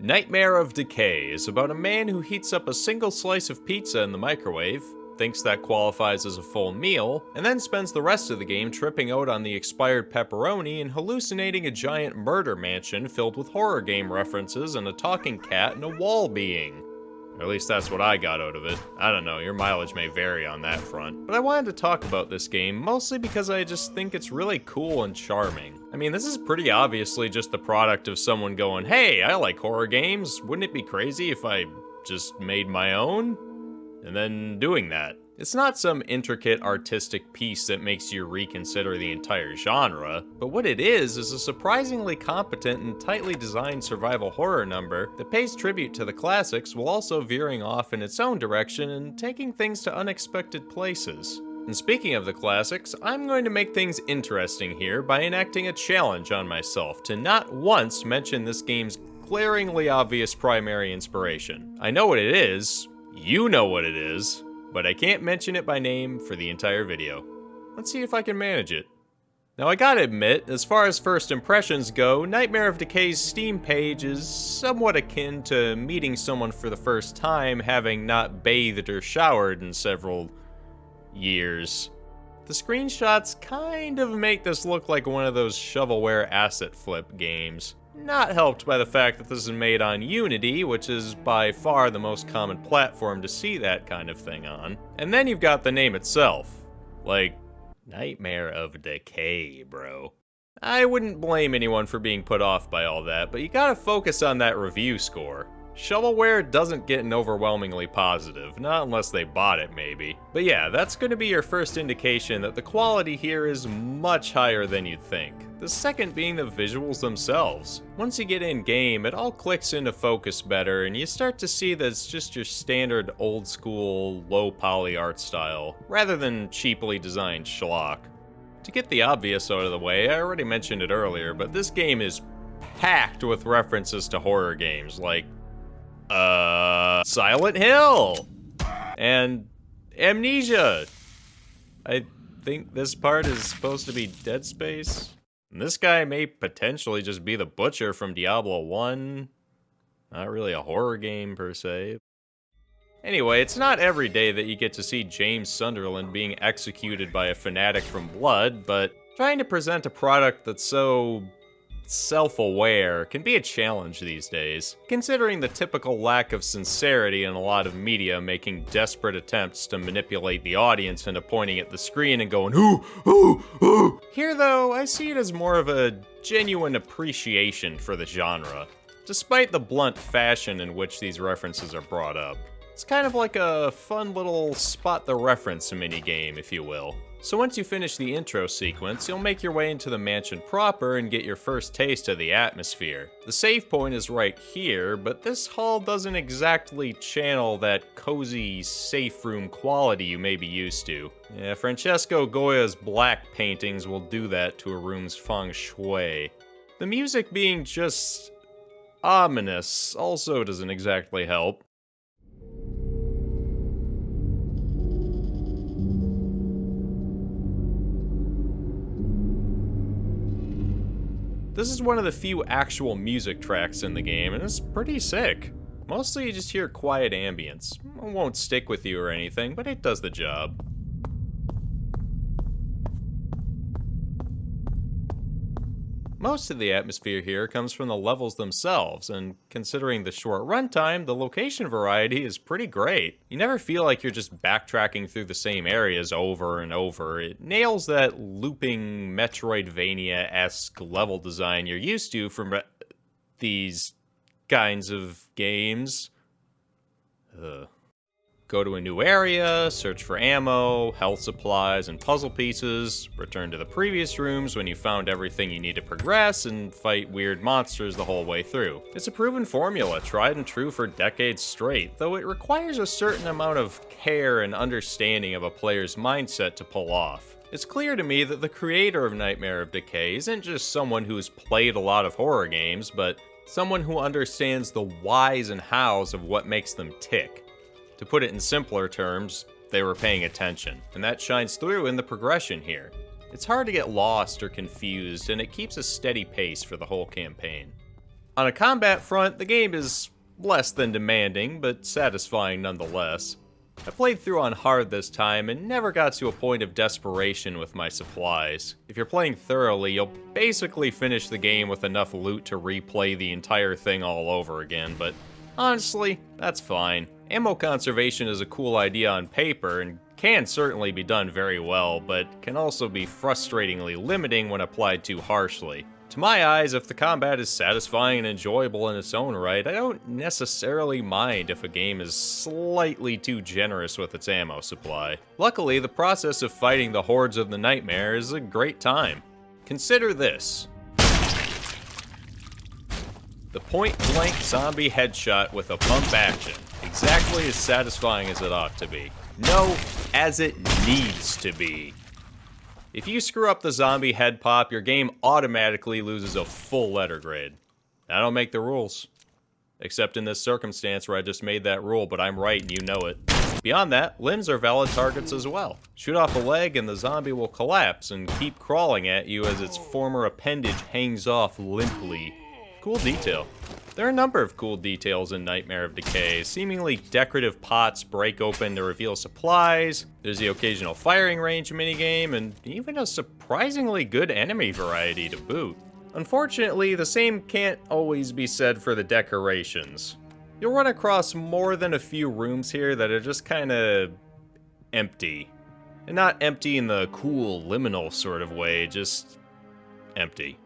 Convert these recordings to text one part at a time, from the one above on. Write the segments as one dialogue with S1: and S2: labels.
S1: Nightmare of Decay is about a man who heats up a single slice of pizza in the microwave, thinks that qualifies as a full meal, and then spends the rest of the game tripping out on the expired pepperoni and hallucinating a giant murder mansion filled with horror game references and a talking cat and a wall being. Or at least that's what I got out of it. I don't know, your mileage may vary on that front. But I wanted to talk about this game mostly because I just think it's really cool and charming. I mean, this is pretty obviously just the product of someone going, hey, I like horror games, wouldn't it be crazy if I just made my own? And then doing that. It's not some intricate artistic piece that makes you reconsider the entire genre, but what it is a surprisingly competent and tightly designed survival horror number that pays tribute to the classics while also veering off in its own direction and taking things to unexpected places. And speaking of the classics, I'm going to make things interesting here by enacting a challenge on myself to not once mention this game's glaringly obvious primary inspiration. I know what it is, you know what it is, but I can't mention it by name for the entire video. Let's see if I can manage it. Now I gotta admit, as far as first impressions go, Nightmare of Decay's Steam page is somewhat akin to meeting someone for the first time having not bathed or showered in several years. The screenshots kind of make this look like one of those shovelware asset flip games. Not helped by the fact that this is made on Unity, which is by far the most common platform to see that kind of thing on. And then you've got the name itself. Like, Nightmare of Decay, bro. I wouldn't blame anyone for being put off by all that, but you gotta focus on that review score. Shovelware doesn't get an overwhelmingly positive, not unless they bought it maybe. But yeah, that's gonna be your first indication that the quality here is much higher than you'd think. The second being the visuals themselves. Once you get in game, it all clicks into focus better, and you start to see that it's just your standard old school, low poly art style, rather than cheaply designed schlock. To get the obvious out of the way, I already mentioned it earlier, but this game is packed with references to horror games, like Silent Hill! And Amnesia! I think this part is supposed to be Dead Space. And this guy may potentially just be the Butcher from Diablo 1. Not really a horror game per se. Anyway, it's not every day that you get to see James Sunderland being executed by a fanatic from Blood, but trying to present a product that's so self-aware can be a challenge these days, considering the typical lack of sincerity in a lot of media making desperate attempts to manipulate the audience into pointing at the screen and going, ooh, ooh, ooh. Here though, I see it as more of a genuine appreciation for the genre, despite the blunt fashion in which these references are brought up. It's kind of like a fun little spot the reference minigame, if you will. So once you finish the intro sequence, you'll make your way into the mansion proper and get your first taste of the atmosphere. The save point is right here, but this hall doesn't exactly channel that cozy, safe room quality you may be used to. Yeah, Francesco Goya's black paintings will do that to a room's feng shui. The music being just ominous also doesn't exactly help. This is one of the few actual music tracks in the game, and it's pretty sick. Mostly you just hear quiet ambience. It won't stick with you or anything, but it does the job. Most of the atmosphere here comes from the levels themselves, and considering the short runtime, the location variety is pretty great. You never feel like you're just backtracking through the same areas over and over. It nails that looping Metroidvania-esque level design you're used to from these kinds of games. Go to a new area, search for ammo, health supplies, and puzzle pieces, return to the previous rooms when you found everything you need to progress, and fight weird monsters the whole way through. It's a proven formula, tried and true for decades straight, though it requires a certain amount of care and understanding of a player's mindset to pull off. It's clear to me that the creator of Nightmare of Decay isn't just someone who's played a lot of horror games, but someone who understands the whys and hows of what makes them tick. To put it in simpler terms, they were paying attention, and that shines through in the progression here. It's hard to get lost or confused, and it keeps a steady pace for the whole campaign. On a combat front, the game is less than demanding, but satisfying nonetheless. I played through on hard this time and never got to a point of desperation with my supplies. If you're playing thoroughly, you'll basically finish the game with enough loot to replay the entire thing all over again, but honestly, that's fine. Ammo conservation is a cool idea on paper and can certainly be done very well, but can also be frustratingly limiting when applied too harshly. To my eyes, if the combat is satisfying and enjoyable in its own right, I don't necessarily mind if a game is slightly too generous with its ammo supply. Luckily, the process of fighting the hordes of the Nightmare is a great time. Consider this. The point-blank zombie headshot with a pump action. Exactly as satisfying as it ought to be. No, as it needs to be. If you screw up the zombie head pop, your game automatically loses a full letter grade. I don't make the rules. Except in this circumstance where I just made that rule, but I'm right and you know it. Beyond that, limbs are valid targets as well. Shoot off a leg and the zombie will collapse and keep crawling at you as its former appendage hangs off limply. Cool detail. There are a number of cool details in Nightmare of Decay. Seemingly decorative pots break open to reveal supplies, there's the occasional firing range minigame, and even a surprisingly good enemy variety to boot. Unfortunately, the same can't always be said for the decorations. You'll run across more than a few rooms here that are just kinda empty. And not empty in the cool, liminal sort of way, just empty.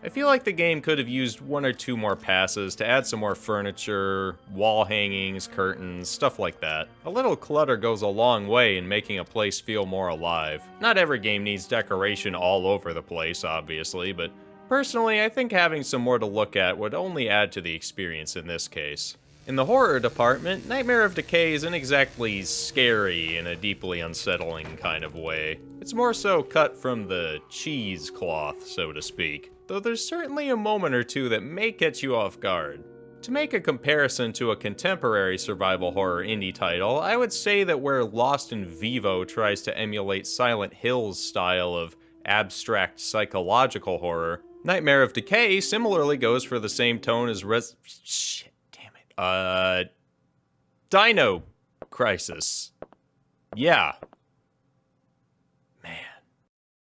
S1: I feel like the game could have used one or two more passes to add some more furniture, wall hangings, curtains, stuff like that. A little clutter goes a long way in making a place feel more alive. Not every game needs decoration all over the place, obviously, but personally, I think having some more to look at would only add to the experience in this case. In the horror department, Nightmare of Decay isn't exactly scary in a deeply unsettling kind of way. It's more so cut from the cheesecloth, so to speak, though there's certainly a moment or two that may catch you off guard. To make a comparison to a contemporary survival horror indie title, I would say that where Lost in Vivo tries to emulate Silent Hill's style of abstract psychological horror, Nightmare of Decay similarly goes for the same tone as Dino Crisis. Yeah. Man.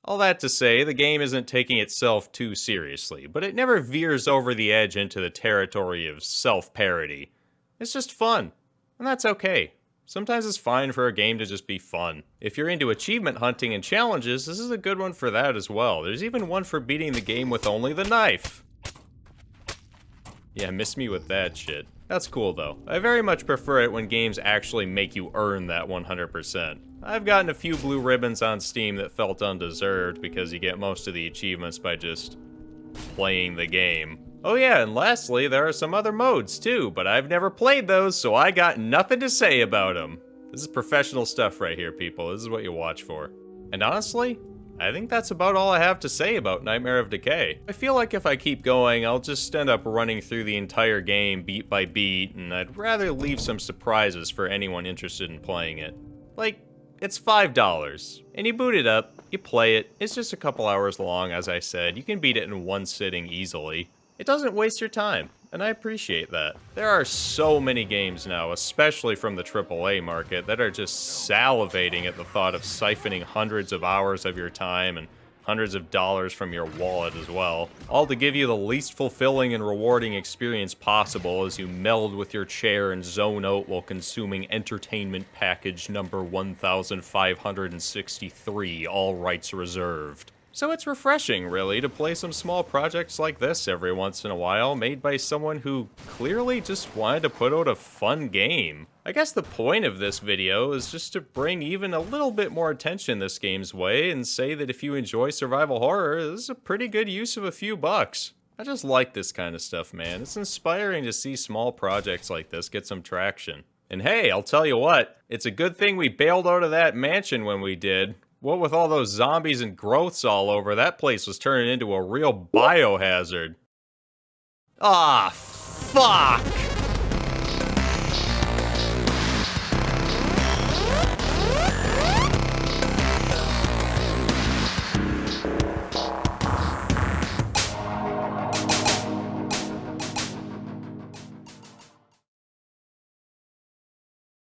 S1: All that to say, the game isn't taking itself too seriously, but it never veers over the edge into the territory of self-parody. It's just fun, and that's okay. Sometimes it's fine for a game to just be fun. If you're into achievement hunting and challenges, this is a good one for that as well. There's even one for beating the game with only the knife. Yeah, miss me with that shit. That's cool though. I very much prefer it when games actually make you earn that 100%. I've gotten a few blue ribbons on Steam that felt undeserved because you get most of the achievements by just playing the game. Oh yeah, and lastly, there are some other modes too, but I've never played those, so I got nothing to say about them. This is professional stuff right here, people. This is what you watch for. And honestly, I think that's about all I have to say about Nightmare of Decay. I feel like if I keep going, I'll just end up running through the entire game beat by beat, and I'd rather leave some surprises for anyone interested in playing it. Like, it's $5, and you boot it up, you play it, it's just a couple hours long, as I said, you can beat it in one sitting easily. It doesn't waste your time, and I appreciate that. There are so many games now, especially from the AAA market, that are just salivating at the thought of siphoning hundreds of hours of your time and hundreds of dollars from your wallet as well, all to give you the least fulfilling and rewarding experience possible as you meld with your chair and zone out while consuming entertainment package number 1563, all rights reserved. So it's refreshing, really, to play some small projects like this every once in a while, made by someone who clearly just wanted to put out a fun game. I guess the point of this video is just to bring even a little bit more attention this game's way and say that if you enjoy survival horror, this is a pretty good use of a few bucks. I just like this kind of stuff, man. It's inspiring to see small projects like this get some traction. And hey, I'll tell you what, it's a good thing we bailed out of that mansion when we did. What with all those zombies and growths all over, that place was turning into a real biohazard. Ah, fuck!